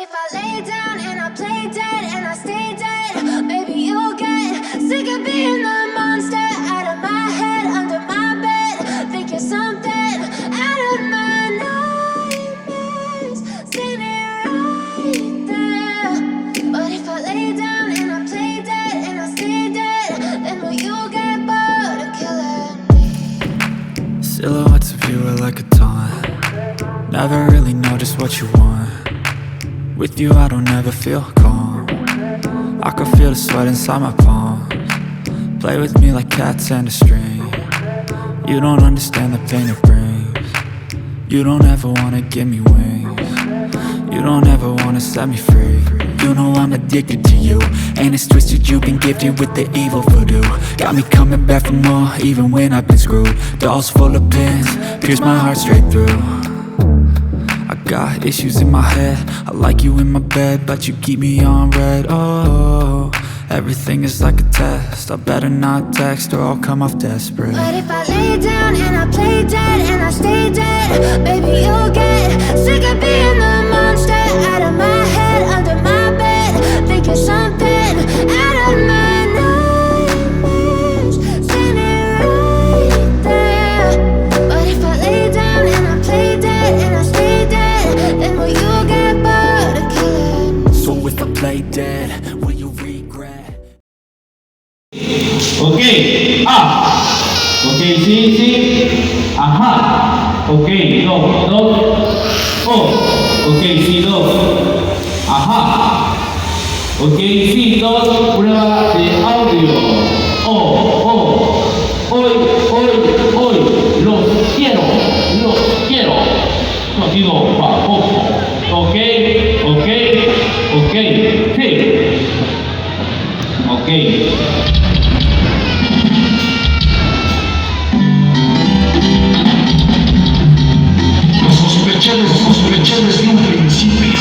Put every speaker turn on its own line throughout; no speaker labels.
if I lay down and I play dead and I stay dead, maybe you'll get sick of being the monster out of my head, under my bed. Think you're something out of my nightmares, standing right there. But if I lay down and I play dead and I stay dead, then will you get bored of killing me?
Silhouettes of you are like a taunt. Never really know just what you want. With you I don't ever feel calm. I can feel the sweat inside my palms. Play with me like cats and a string. You don't understand the pain it brings. You don't ever wanna give me wings. You don't ever wanna set me free. You know I'm addicted to you, and it's twisted, you've been gifted with the evil voodoo. Got me coming back for more, even when I've been screwed. Dolls full of pins, pierce my heart straight through. I got issues in my head, I like you in my bed, but you keep me on red. Oh, everything is like a test, I better not text or I'll come off desperate.
But if I lay down and I play dead and I stay dead, baby you'll get sick of being the monster out of my head, under my bed. Think you're something out of my nightmares, standing right there. But if I lay down and I play dead and I stay dead, then will you get bored of killing me?
So if I play dead, will you regret?
Ok, ok, sí, ajá, ok, ok, sí, ajá, ok, sí, prueba de audio, hoy, los quiero, sonido famoso, ok, sí, ok.
Sospechar desde un principio.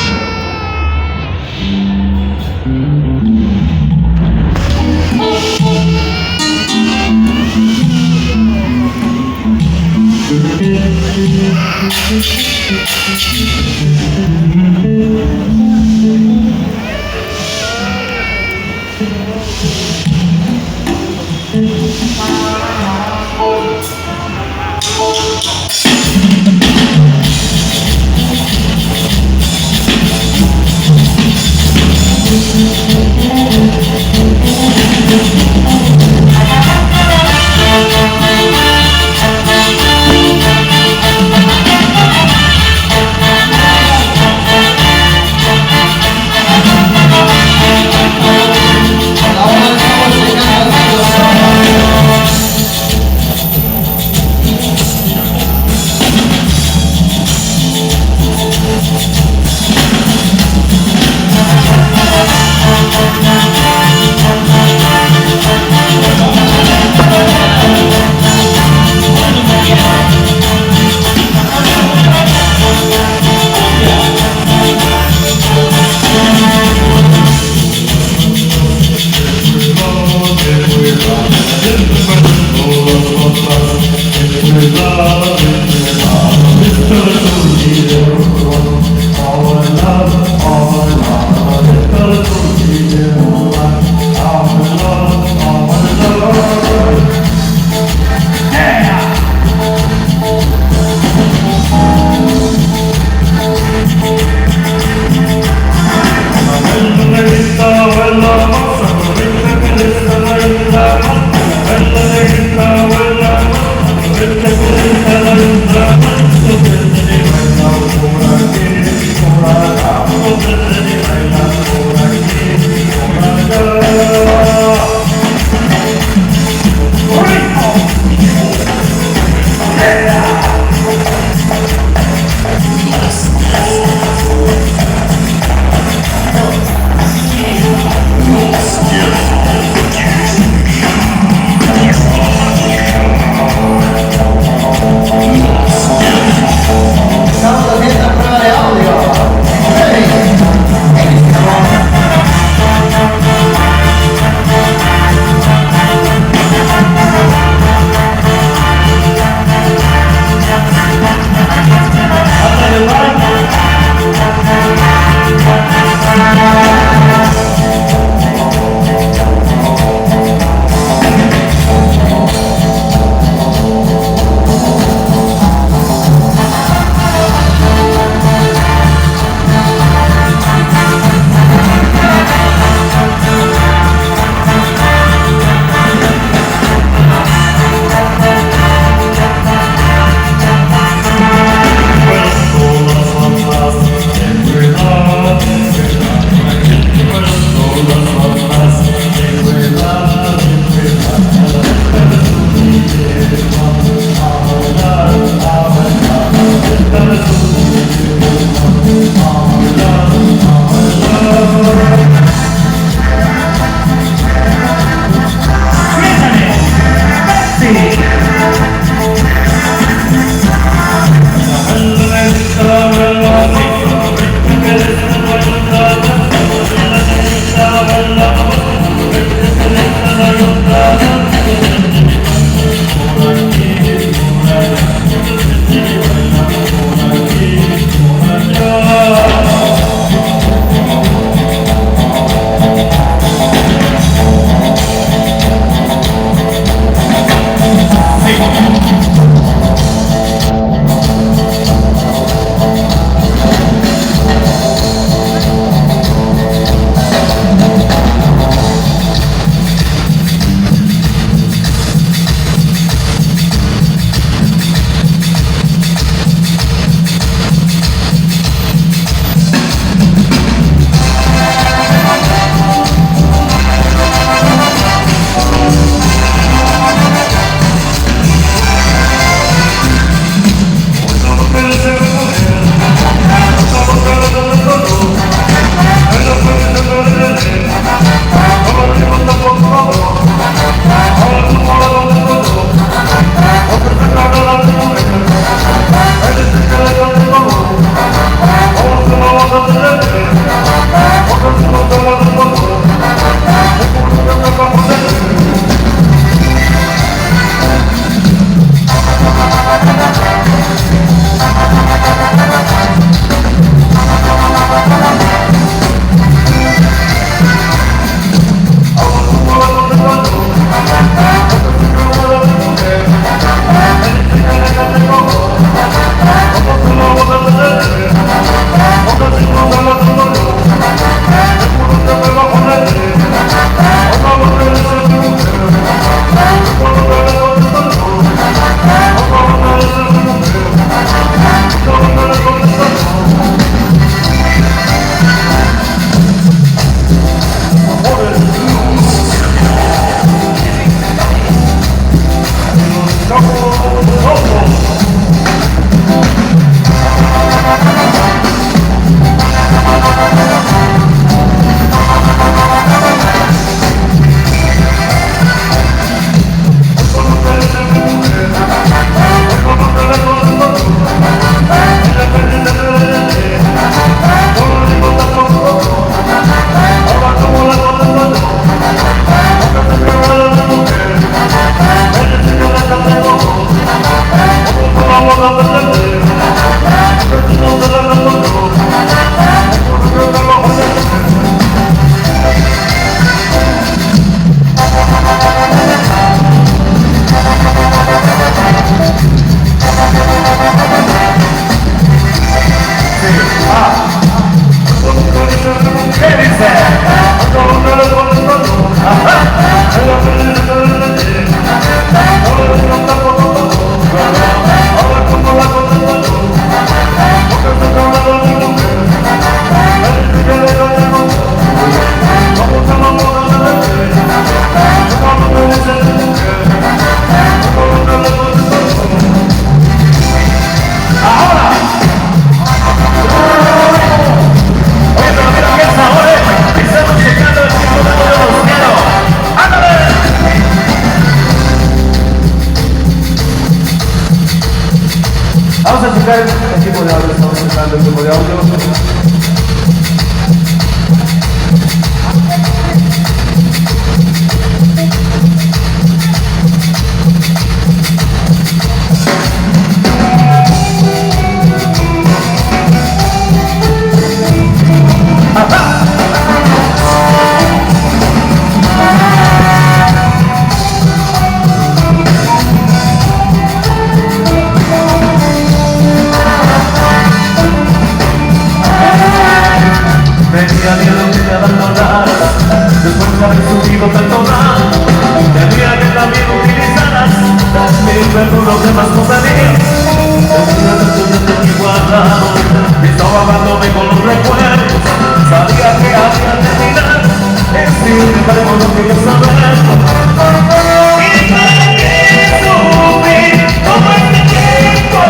Estamos haciendo prueba de audio. sido perdonado. Debían también utilizadas mis perdonos de más compañías. Decía de mi guardado, estaba amándome con los recuerdos. Sabía que había terminado, sin embargo no quería saber. Y para qué sufrir todo este tiempo,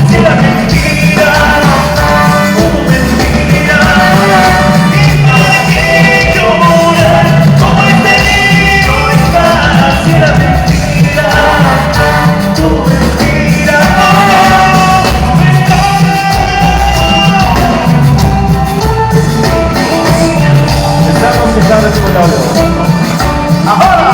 si la mentira, como mentira. Y para qué llorar como este niño está, si la mentira, como mentira. Estamos fijados en el audio. ¡Ahora!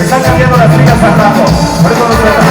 Están cambiando las ligas al rato, por eso no suena.